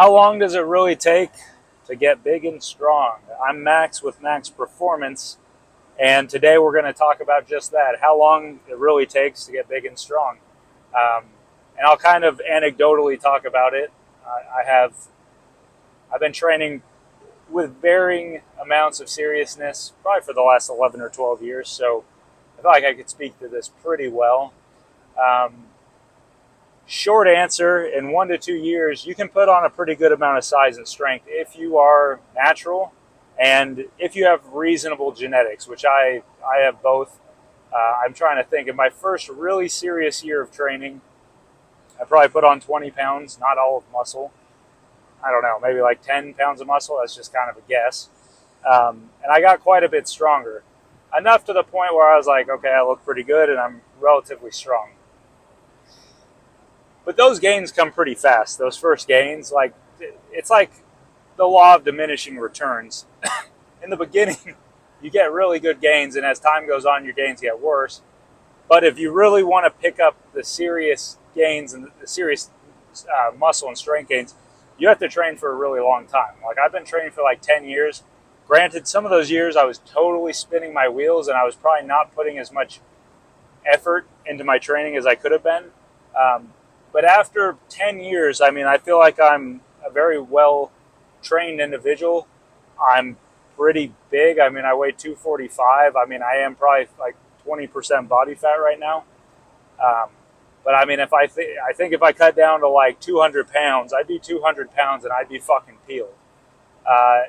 How long does it really take to get big and strong? I'm Max with Max Performance, and today we're going to talk about just that, how long it really takes to get big and strong. Um, and I'll kind of anecdotally talk about it. I've been training with varying amounts of seriousness probably for the last 11 or 12 years, so I feel like I could speak to this pretty well. Um, Short answer, in 1 to 2 years, you can put on a pretty good amount of size and strength if you are natural and if you have reasonable genetics, which I have both. I'm trying to think. In my first really serious year of training, I probably put on 20 pounds, not all of muscle. I don't know, maybe like 10 pounds of muscle. That's just kind of a guess. And I got quite a bit stronger, enough to the point where I was like, okay, I look pretty good and I'm relatively strong. But those gains come pretty fast. Those first gains, like it's like the law of diminishing returns. In the beginning, you get really good gains, and as time goes on, your gains get worse. But if you really want to pick up the serious gains and the serious muscle and strength gains, you have to train for a really long time. Like I've been training for like 10 years. Granted, some of those years I was totally spinning my wheels, and I was probably not putting as much effort into my training as I could have been. Um, but after 10 years, I mean, I feel like I'm a very well trained individual. I'm pretty big. I mean, I weigh 245. I mean, I am probably like 20% body fat right now. Um, but I mean, if I think if I cut down to like 200 pounds, I'd be 200 pounds and I'd be fucking peeled. Uh,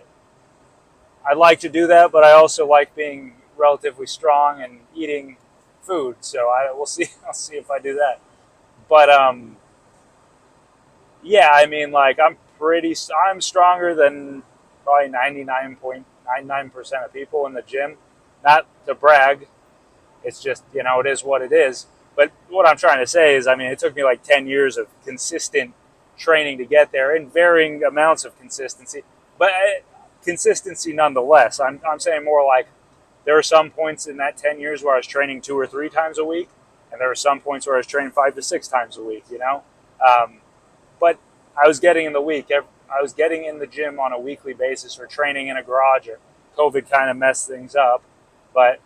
I like to do that, but I also like being relatively strong and eating food. So we'll see. I'll see if I do that. But yeah, I mean, like I'm stronger than probably 99.99% of people in the gym. Not to brag, it's just it is what it is. But what I'm trying to say is, I mean, it took me like 10 years of consistent training to get there, in varying amounts of consistency, but consistency nonetheless. I'm saying more like there were some points in that 10 years where I was training 2 or 3 times a week, and there were some points where I was training 5 to 6 times a week. But I was getting in the week. I was getting in the gym on a weekly basis, or training in a garage. Or COVID kind of messed things up. But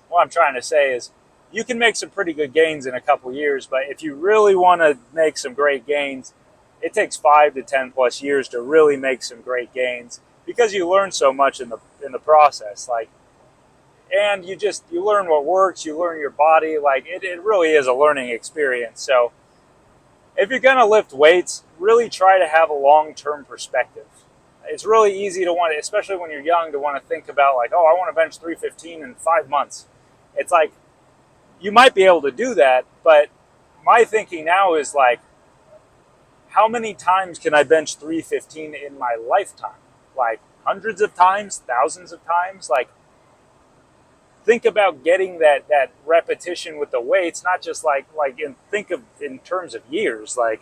what I'm trying to say is, you can make some pretty good gains in a couple years. But if you really want to make some great gains, it takes 5 to 10 plus years to really make some great gains, because you learn so much in the process. And you learn what works. You learn your body. Like it really is a learning experience. So if you're going to lift weights, really try to have a long-term perspective. It's really easy to want to, especially when you're young, to want to think about like, oh, I want to bench 315 in 5 months. It's like, you might be able to do that, but my thinking now is like, how many times can I bench 315 in my lifetime? Like hundreds of times, thousands of times? Like, think about getting that repetition with the weights, not just think of in terms of years. Like,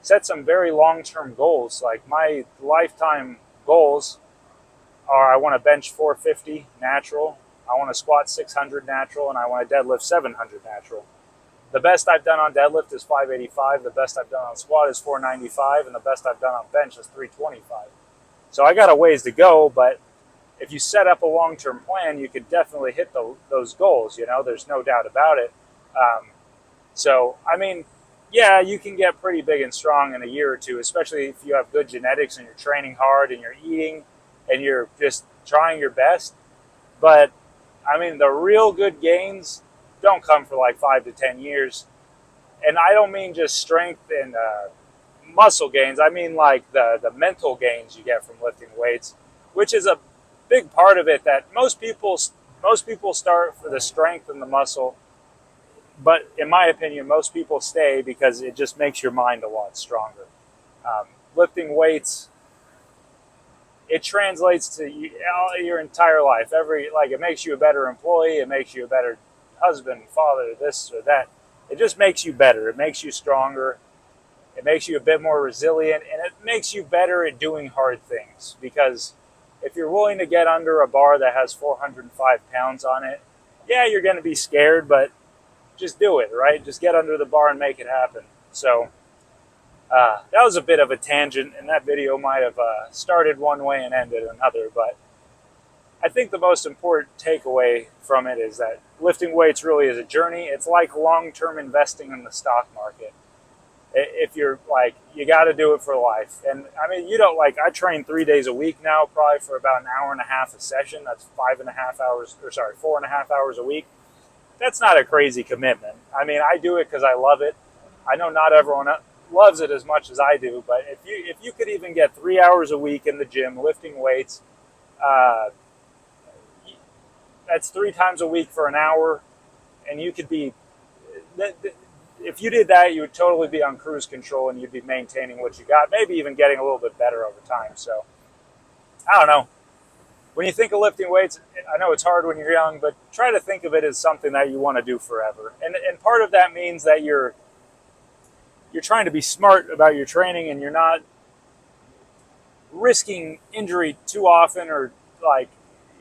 set some very long-term goals. Like my lifetime goals are, I want to bench 450 natural, I want to squat 600 natural, and I want to deadlift 700 natural. The best I've done on deadlift is 585, the best I've done on squat is 495, and the best I've done on bench is 325. So I got a ways to go, but if you set up a long-term plan, you could definitely hit those goals. There's no doubt about it. So, I mean, yeah, you can get pretty big and strong in a year or two, especially if you have good genetics and you're training hard and you're eating and you're just trying your best. But, I mean, the real good gains don't come for like 5 to 10 years. And I don't mean just strength and muscle gains. I mean like the mental gains you get from lifting weights, which is a big part of it. That most people start for the strength and the muscle, but in my opinion, most people stay because it just makes your mind a lot stronger. Lifting weights, it translates to your entire life. It makes you a better employee. It makes you a better husband, father, this or that. It just makes you better. It makes you stronger. It makes you a bit more resilient, and it makes you better at doing hard things. Because if you're willing to get under a bar that has 405 pounds on it, yeah, you're going to be scared, but just do it, right? Just get under the bar and make it happen. So That was a bit of a tangent, and that video might have started one way and ended another. But I think the most important takeaway from it is that lifting weights really is a journey. It's like long-term investing in the stock market. If you're like, you got to do it for life. And I mean, you don't like, I train 3 days a week now, probably for about an hour and a half a session. That's 5.5 hours, or sorry, 4.5 hours a week. That's not a crazy commitment. I mean, I do it because I love it. I know not everyone loves it as much as I do, but if you could even get 3 hours a week in the gym lifting weights, uh, that's 3 times a week for an hour, and you could be. If you did that, you would totally be on cruise control, and you'd be maintaining what you got, maybe even getting a little bit better over time. So I don't know. When you think of lifting weights, I know it's hard when you're young, but try to think of it as something that you want to do forever. And part of that means that you're trying to be smart about your training, and you're not risking injury too often, or like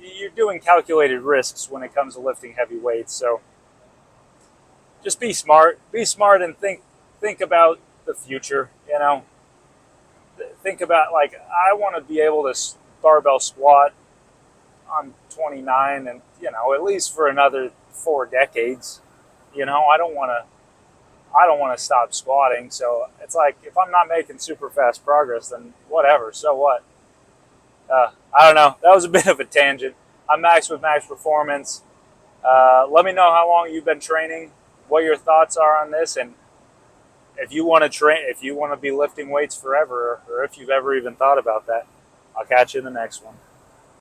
you're doing calculated risks when it comes to lifting heavy weights. So just be smart, and think about the future. Think about, like, I want to be able to barbell squat. I'm 29, and at least for another 4 decades. I don't want to stop squatting. So it's like, if I'm not making super fast progress, then whatever. So what? I don't know. That was a bit of a tangent. I'm Max with Max Performance. Let me know how long you've been training, what your thoughts are on this, and if you want to train, if you want to be lifting weights forever, or if you've ever even thought about that. I'll catch you in the next one.